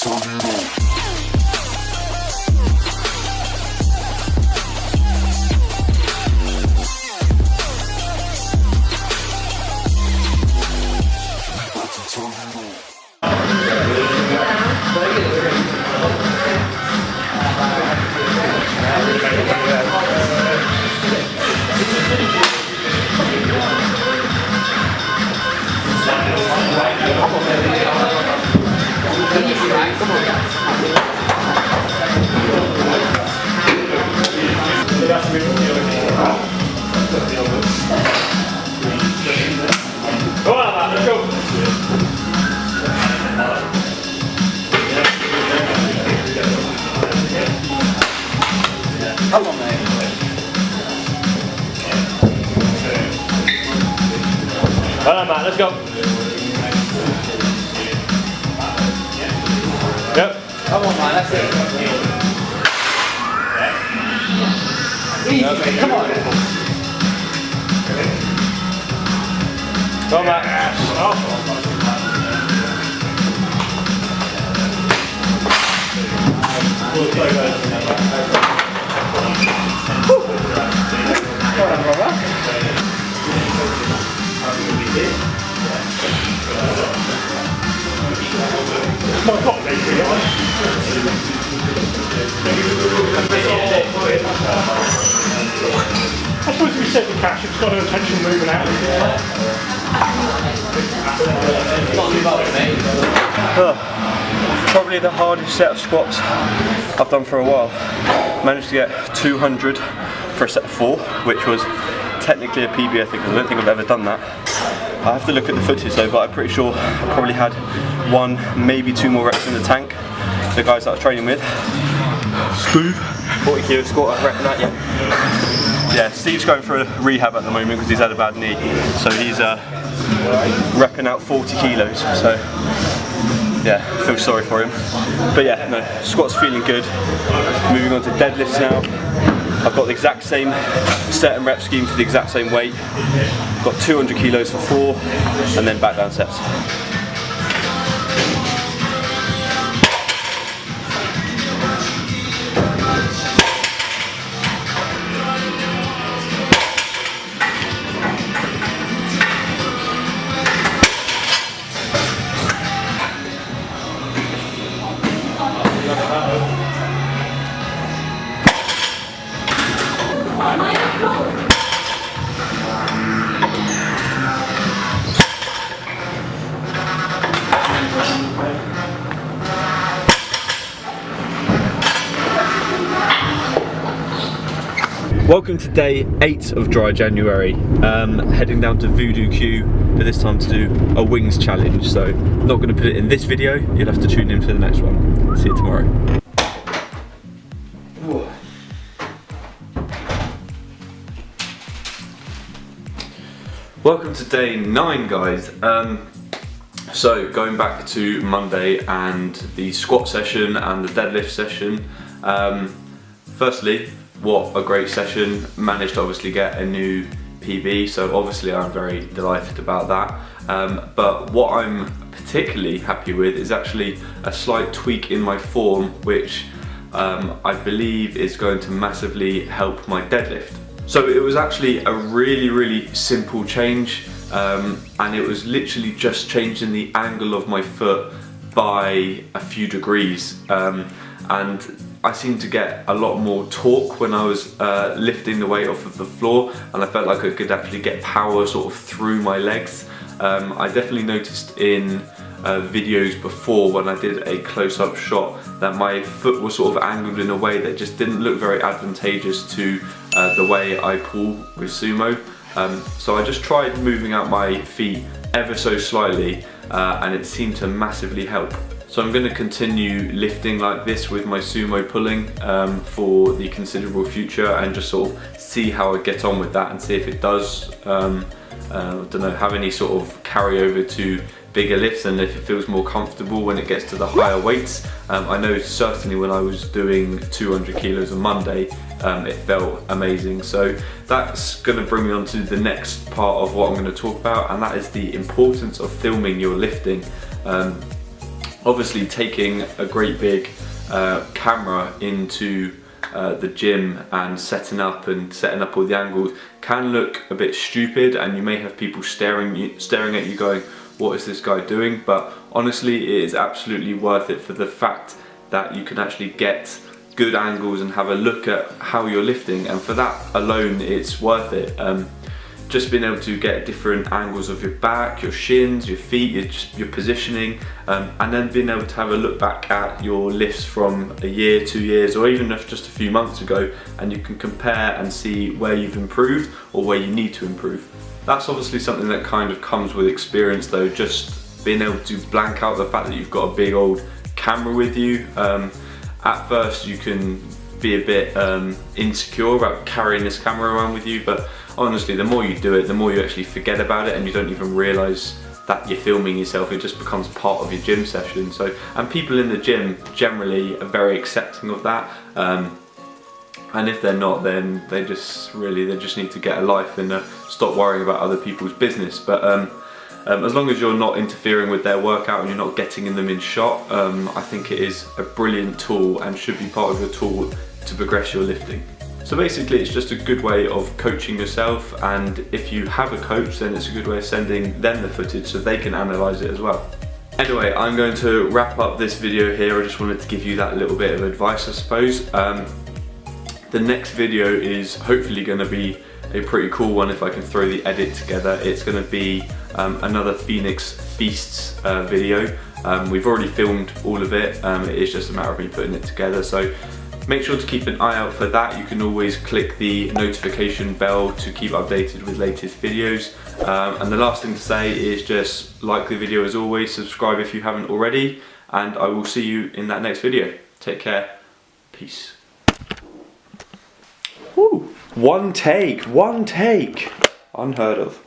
Come on, mate. Well done, Matt, let's go. Yep. Come on, man, that's it. Easy, mate, come on. Go on, Matt. Well done, brother. I suppose we said the catch, it's got an intention moving out. Probably the hardest set of squats I've done for a while. Managed to get 200 for a set of 4, which was technically a PB, I think, because I don't think I've ever done that. I have to look at the footage though, but I'm pretty sure I probably had 1, maybe 2 more reps in the tank. The guys that I was training with. Steve, 40 kilo squat, I reckon that, yeah. Yeah, Steve's going for a rehab at the moment because he's had a bad knee, so he's repping out 40 kilos, so yeah, I feel sorry for him. But yeah, no, squat's feeling good. Moving on to deadlifts now. I've got the exact same set and rep scheme for the exact same weight. Got 200 kilos for 4, and then back down sets. Welcome to day 8 of dry January. Heading down to Voodoo Q, but this time to do a wings challenge. So not going to put it in this video, you'll have to tune in for the next one. See you tomorrow. Welcome to day 9, guys. So going back to Monday and the squat session and the deadlift session. Firstly, what a great session. Managed to obviously get a new PB, so obviously I'm very delighted about that. But what I'm particularly happy with is actually a slight tweak in my form, which I believe is going to massively help my deadlift. So it was actually a really simple change, and it was literally just changing the angle of my foot by a few degrees, and I seemed to get a lot more torque when I was lifting the weight off of the floor, and I felt like I could actually get power sort of through my legs. I definitely noticed in videos before when I did a close-up shot that my foot was sort of angled in a way that just didn't look very advantageous to the way I pull with sumo. So I just tried moving out my feet ever so slightly, and it seemed to massively help. So I'm going to continue lifting like this with my sumo pulling for the considerable future, and just sort of see how I get on with that and see if it does I don't know, have any sort of carryover to bigger lifts, and if it feels more comfortable when it gets to the higher weights. I know certainly when I was doing 200 kilos on Monday, it felt amazing. So that's going to bring me on to the next part of what I'm going to talk about, and that is the importance of filming your lifting. obviously taking a great big camera into the gym and setting up all the angles can look a bit stupid, and you may have people staring at you going, what is this guy doing? But honestly, it is absolutely worth it for the fact that you can actually get good angles and have a look at how you're lifting, and for that alone it's worth it. Just being able to get different angles of your back, your shins, your feet, your positioning, and then being able to have a look back at your lifts from a year, 2 years, or even if just a few months ago, and you can compare and see where you've improved or where you need to improve. That's obviously something that kind of comes with experience though, just being able to blank out the fact that you've got a big old camera with you. At first you can be a bit insecure about carrying this camera around with you, but honestly the more you do it, the more you actually forget about it and you don't even realise that you're filming yourself. It just becomes part of your gym session. So, and people in the gym generally are very accepting of that, and if they're not, then they just need to get a life and stop worrying about other people's business. But as long as you're not interfering with their workout and you're not getting them in shot, I think it is a brilliant tool and should be part of your tool to progress your lifting. So basically it's just a good way of coaching yourself, and if you have a coach then it's a good way of sending them the footage so they can analyse it as well. Anyway, I'm going to wrap up this video here. I just wanted to give you that little bit of advice, I suppose. The next video is hopefully going to be a pretty cool one if I can throw the edit together. It's going to be another Phoenix Feasts video. We've already filmed all of it, it is just a matter of me putting it together, so make sure to keep an eye out for that. You can always click the notification bell to keep updated with latest videos. And the last thing to say is just like the video as always, subscribe if you haven't already, and I will see you in that next video. Take care, peace. Woo. One take, unheard of.